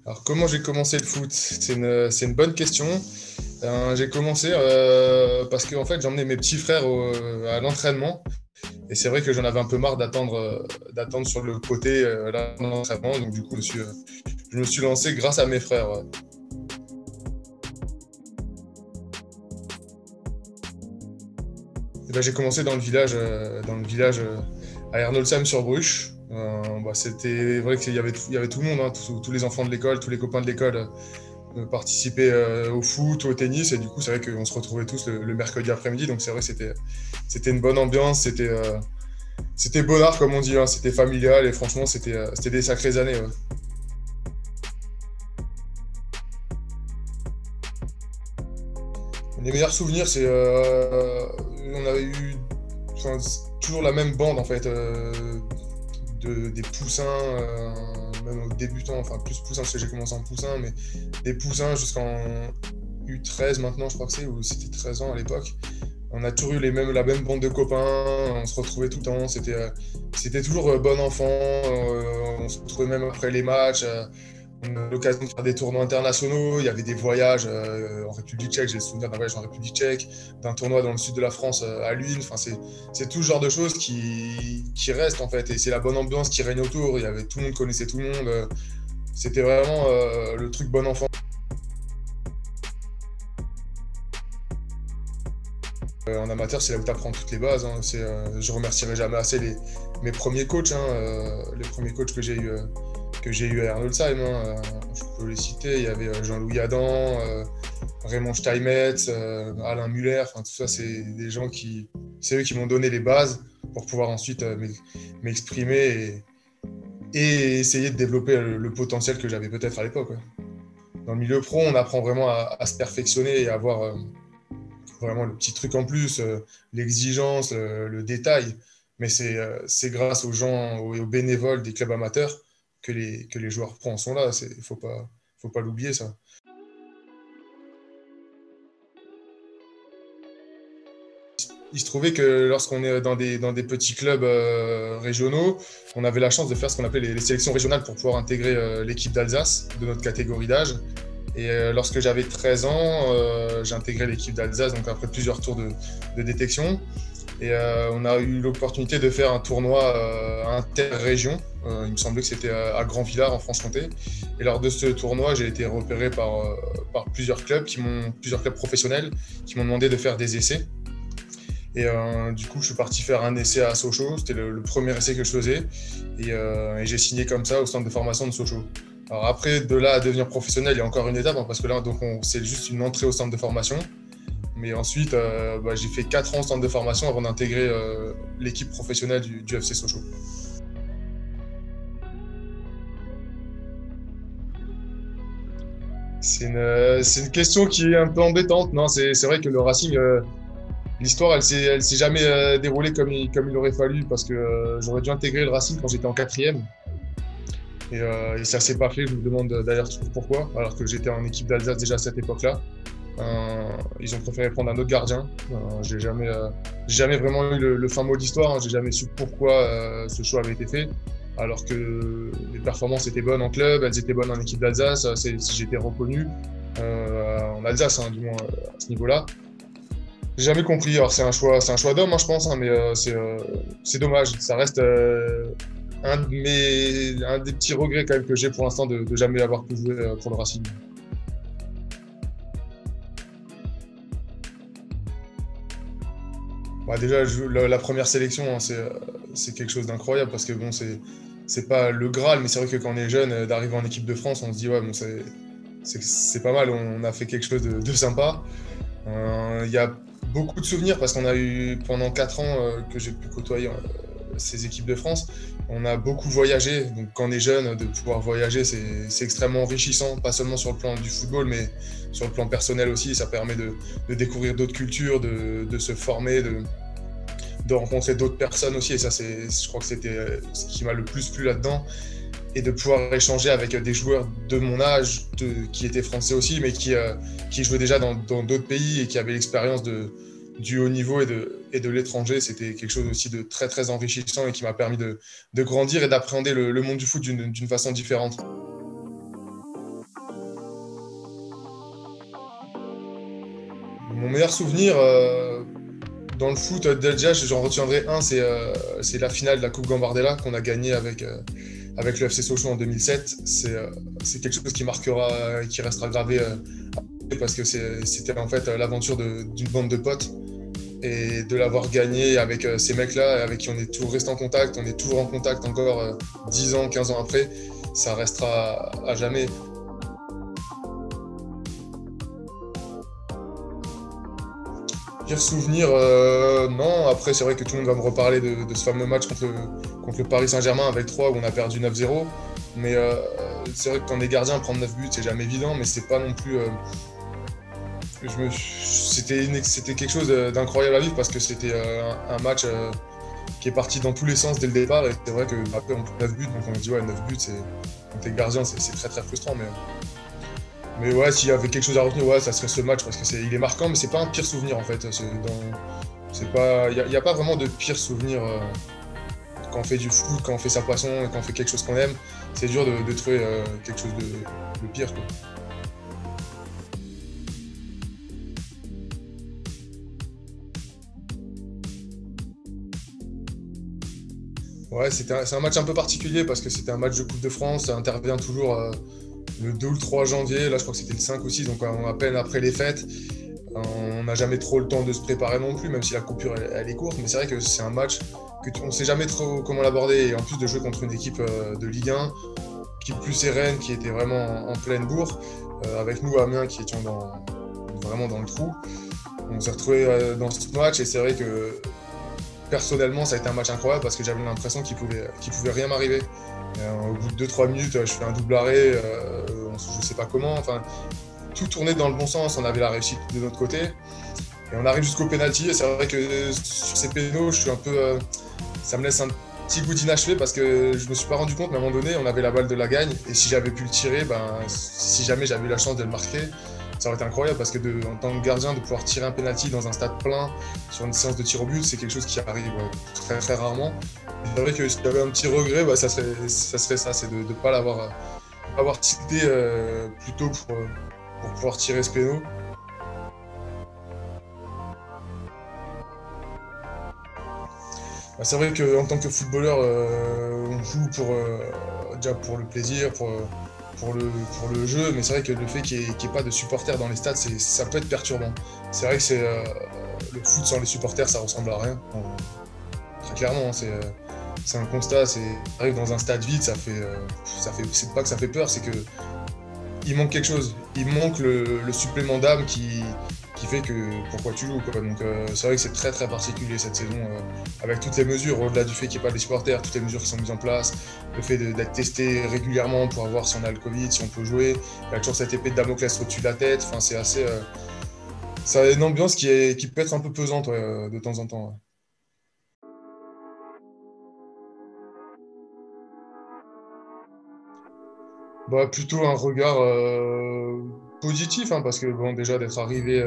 Alors, comment j'ai commencé le foot? C'est une bonne question. J'ai commencé parce que en fait, j'emmenais mes petits frères à l'entraînement. Et c'est vrai que j'en avais un peu marre d'attendre sur le côté là, dans l'entraînement. Donc, du coup, je me suis lancé grâce à mes frères. Ouais. Et ben, j'ai commencé dans le village à Ernolsheim-sur-Bruche. C'était vrai qu'il y avait tout le monde, hein, tous les enfants de l'école, tous les copains de l'école participaient au foot, au tennis. Et du coup, c'est vrai qu'on se retrouvait tous le mercredi après-midi. Donc, c'est vrai que c'était une bonne ambiance. C'était bonnard, comme on dit. Hein, c'était familial. Et franchement, c'était des sacrées années. Ouais. Les meilleurs souvenirs, on avait eu enfin, toujours la même bande en fait, des poussins, même aux débutants, enfin plus poussins parce que j'ai commencé en poussin, mais des poussins jusqu'en U13 maintenant, je crois que c'est, ou c'était 13 ans à l'époque. On a toujours eu la même bande de copains, on se retrouvait tout le temps, c'était toujours bon enfant, on se retrouvait même après les matchs. On a eu l'occasion de faire des tournois internationaux, il y avait des voyages en République tchèque, j'ai le souvenir d'un voyage en République tchèque, d'un tournoi dans le sud de la France à Luynes. Enfin, c'est tout ce genre de choses qui restent en fait. Et c'est la bonne ambiance qui règne autour. Tout le monde connaissait tout le monde. C'était vraiment le truc bon enfant. En amateur, c'est là où tu apprends toutes les bases. Hein. Je remercierai jamais assez mes premiers coachs, hein, les premiers coachs que j'ai eu à Arnoldsheim. Hein. Je peux les citer. Il y avait Jean-Louis Adam, Raymond Steinmetz, Alain Muller. Enfin, tout ça, c'est eux qui m'ont donné les bases pour pouvoir ensuite m'exprimer et essayer de développer le potentiel que j'avais peut-être à l'époque. Ouais. Dans le milieu pro, on apprend vraiment à se perfectionner et à avoir vraiment le petit truc en plus, l'exigence, le détail. Mais c'est grâce aux gens, aux bénévoles des clubs amateurs que les joueurs pro en sont là. Faut pas l'oublier, ça. Il se trouvait que lorsqu'on est dans des petits clubs régionaux, on avait la chance de faire ce qu'on appelait les sélections régionales pour pouvoir intégrer l'équipe d'Alsace de notre catégorie d'âge. Et lorsque j'avais 13 ans, j'ai intégré l'équipe d'Alsace, donc après plusieurs tours de détection. Et on a eu l'opportunité de faire un tournoi inter-région. Il me semblait que c'était à Grand-Villars, en Franche-Comté. Et lors de ce tournoi, j'ai été repéré par plusieurs clubs, plusieurs clubs professionnels qui m'ont demandé de faire des essais. Et du coup, je suis parti faire un essai à Sochaux. C'était le premier essai que je faisais. Et j'ai signé comme ça au centre de formation de Sochaux. Alors après, de là à devenir professionnel, il y a encore une étape, hein, parce que là, donc, c'est juste une entrée au centre de formation. Mais ensuite, j'ai fait 4 ans au centre de formation avant d'intégrer l'équipe professionnelle du FC Sochaux. C'est une question qui est un peu embêtante. Non, c'est vrai que le Racing, l'histoire, elle s'est jamais déroulée comme il aurait fallu, parce que j'aurais dû intégrer le Racing quand j'étais en quatrième. Et ça s'est pas fait. Je me demande d'ailleurs toujours pourquoi, alors que j'étais en équipe d'Alsace déjà à cette époque-là. Ils ont préféré prendre un autre gardien. J'ai jamais vraiment eu le fin mot de l'histoire. Hein. J'ai jamais su pourquoi ce choix avait été fait. Alors que les performances étaient bonnes en club, elles étaient bonnes en équipe d'Alsace. J'ai été reconnu en Alsace, hein, du moins à ce niveau-là. J'ai jamais compris. Alors c'est un choix d'homme, hein, je pense, hein, mais c'est dommage. Ça reste un des petits regrets quand même que j'ai pour l'instant de jamais avoir pu jouer pour le Racing. Bah, déjà, la première sélection, hein, c'est quelque chose d'incroyable parce que bon, c'est pas le Graal, mais c'est vrai que quand on est jeune, d'arriver en équipe de France, on se dit ouais, bon, c'est pas mal, on a fait quelque chose de sympa. Il y a beaucoup de souvenirs parce qu'on a eu pendant 4 ans que j'ai pu côtoyer ces équipes de France. On a beaucoup voyagé, donc quand on est jeune, de pouvoir voyager, c'est extrêmement enrichissant, pas seulement sur le plan du football, mais sur le plan personnel aussi. Ça permet de découvrir d'autres cultures, de se former, de rencontrer d'autres personnes aussi. Et ça, je crois que c'était ce qui m'a le plus plu là-dedans. Et de pouvoir échanger avec des joueurs de mon âge, qui étaient français aussi, mais qui jouaient déjà dans d'autres pays et qui avaient l'expérience du haut niveau et de l'étranger. C'était quelque chose aussi de très, très enrichissant et qui m'a permis de grandir et d'appréhender le monde du foot d'une façon différente. Mon meilleur souvenir dans le foot d'Algiers, j'en retiendrai un, c'est la finale de la Coupe Gambardella qu'on a gagnée avec le FC Sochaux en 2007. C'est quelque chose qui marquera, qui restera gravé parce que c'était en fait l'aventure d'une bande de potes. Et de l'avoir gagné avec ces mecs-là, avec qui on est toujours resté en contact, on est toujours en contact encore 10 ans, 15 ans après, ça restera à jamais. Pire souvenir, non. Après, c'est vrai que tout le monde va me reparler de ce fameux match contre le Paris Saint-Germain avec 3 où on a perdu 9-0. Mais c'est vrai que quand on est gardien, prendre 9 buts, c'est jamais évident, mais c'est pas non plus. C'était quelque chose d'incroyable à vivre parce que c'était un match qui est parti dans tous les sens dès le départ. Et c'est vrai qu'après, on prend 9 buts, donc on se dit, ouais, 9 buts, quand t'es gardien, c'est très très frustrant. Mais ouais, s'il y avait quelque chose à retenir, ouais, ça serait ce match parce qu'il est marquant, mais c'est pas un pire souvenir en fait. Il n'y a pas vraiment de pire souvenir quand on fait du foot, quand on fait sa passion, quand on fait quelque chose qu'on aime. C'est dur de trouver quelque chose de pire, quoi. Ouais, c'est un match un peu particulier parce que c'était un match de Coupe de France. Ça intervient toujours le 2 ou le 3 janvier. Là, je crois que c'était le 5 aussi, donc à peine après les fêtes. On n'a jamais trop le temps de se préparer non plus, même si la coupure elle est courte. Mais c'est vrai que c'est un match on ne sait jamais trop comment l'aborder. Et en plus de jouer contre une équipe de Ligue 1, qui plus sereine, qui était vraiment en pleine bourre, avec nous, Amiens, qui étions vraiment dans le trou. On s'est retrouvés dans ce match et c'est vrai que personnellement, ça a été un match incroyable parce que j'avais l'impression qu'il pouvait rien m'arriver. Au bout de 2-3 minutes, je fais un double arrêt, je sais pas comment. Enfin, tout tournait dans le bon sens, on avait la réussite de notre côté. Et on arrive jusqu'au pénalty. Et c'est vrai que sur ces pénaux, je suis un peu, ça me laisse un petit goût d'inachevé parce que je me suis pas rendu compte, mais à un moment donné, on avait la balle de la gagne. Et si j'avais pu le tirer, si jamais j'avais eu la chance de le marquer, ça aurait été incroyable parce que en tant que gardien, de pouvoir tirer un penalty dans un stade plein sur une séance de tir au but, c'est quelque chose qui arrive très très rarement. Et c'est vrai que si j'avais un petit regret, ça serait ça, c'est de ne pas avoir tilté plus tôt pour pouvoir tirer ce péno. C'est vrai qu'en tant que footballeur, on joue déjà pour le plaisir, pour le jeu, mais c'est vrai que le fait qu'il n'y ait pas de supporters dans les stades, ça peut être perturbant. C'est vrai que le foot sans les supporters, ça ressemble à rien. Très clairement, c'est un constat. Arrive dans un stade vide, c'est pas que ça fait peur, c'est que il manque quelque chose. Il manque le supplément d'âme qui fait que pourquoi tu joues, quoi. Donc c'est vrai que c'est très très particulier cette saison avec toutes les mesures, au-delà du fait qu'il n'y ait pas de supporters, toutes les mesures qui sont mises en place, le fait d'être testé régulièrement pour voir si on a le Covid, si on peut jouer. Il y a toujours cette épée de Damoclès au-dessus de la tête. Enfin, c'est assez. Ça a une ambiance qui peut être un peu pesante de temps en temps. Ouais. Plutôt un regard positif, hein, parce que bon, déjà d'être arrivé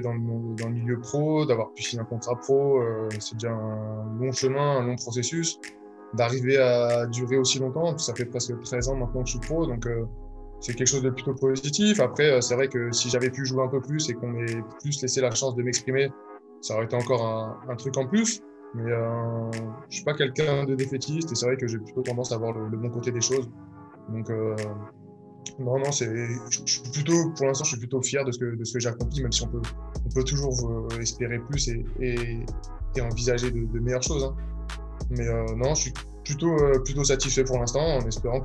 dans le milieu pro, d'avoir pu signer un contrat pro, c'est déjà un long chemin, un long processus. D'arriver à durer aussi longtemps, ça fait presque 13 ans maintenant que je suis pro, donc c'est quelque chose de plutôt positif. Après, c'est vrai que si j'avais pu jouer un peu plus et qu'on m'ait plus laissé la chance de m'exprimer, ça aurait été encore un truc en plus. Mais je suis pas quelqu'un de défaitiste et c'est vrai que j'ai plutôt tendance à voir le bon côté des choses. Donc, non, je suis plutôt, pour l'instant, je suis plutôt fier de ce que j'ai accompli, même si on peut toujours espérer plus et envisager de meilleures choses. Hein. Mais non, je suis plutôt satisfait pour l'instant, en espérant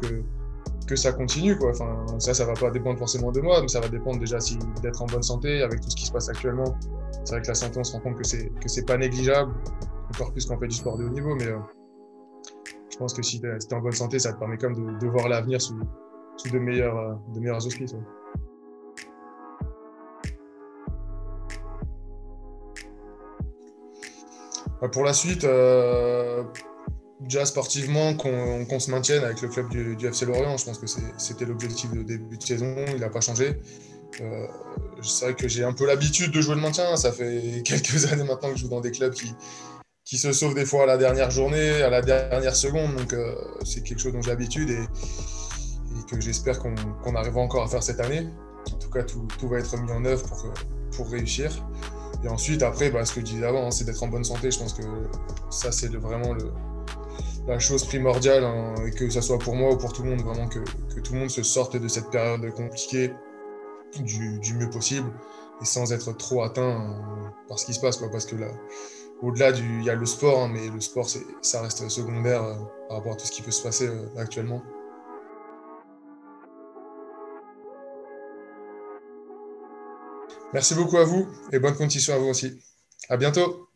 que ça continue, quoi. Enfin, ça va pas dépendre forcément de moi, mais ça va dépendre déjà d'être en bonne santé avec tout ce qui se passe actuellement. C'est vrai que la santé, on se rend compte que c'est pas négligeable, encore plus quand on fait du sport de haut niveau, mais je pense que si tu es en bonne santé, ça te permet quand même de voir l'avenir sous de meilleurs auspices. Ouais. Pour la suite, déjà sportivement, qu'on se maintienne avec le club du FC Lorient, je pense que c'était l'objectif de début de saison, il n'a pas changé. C'est vrai que j'ai un peu l'habitude de jouer le maintien, ça fait quelques années maintenant que je joue dans des clubs qui se sauvent des fois à la dernière journée, à la dernière seconde, donc c'est quelque chose dont j'ai l'habitude et que j'espère qu'on arrivera encore à faire cette année. En tout cas, tout va être mis en œuvre pour réussir. Et ensuite, après, ce que je disais avant, hein, c'est d'être en bonne santé. Je pense que ça, c'est vraiment la chose primordiale, hein, et que ça soit pour moi ou pour tout le monde, vraiment que tout le monde se sorte de cette période compliquée du mieux possible et sans être trop atteint par ce qui se passe, quoi. Parce que là, au-delà il y a le sport, hein, mais le sport, ça reste secondaire par rapport à tout ce qui peut se passer actuellement. Merci beaucoup à vous et bonne continuation à vous aussi. À bientôt.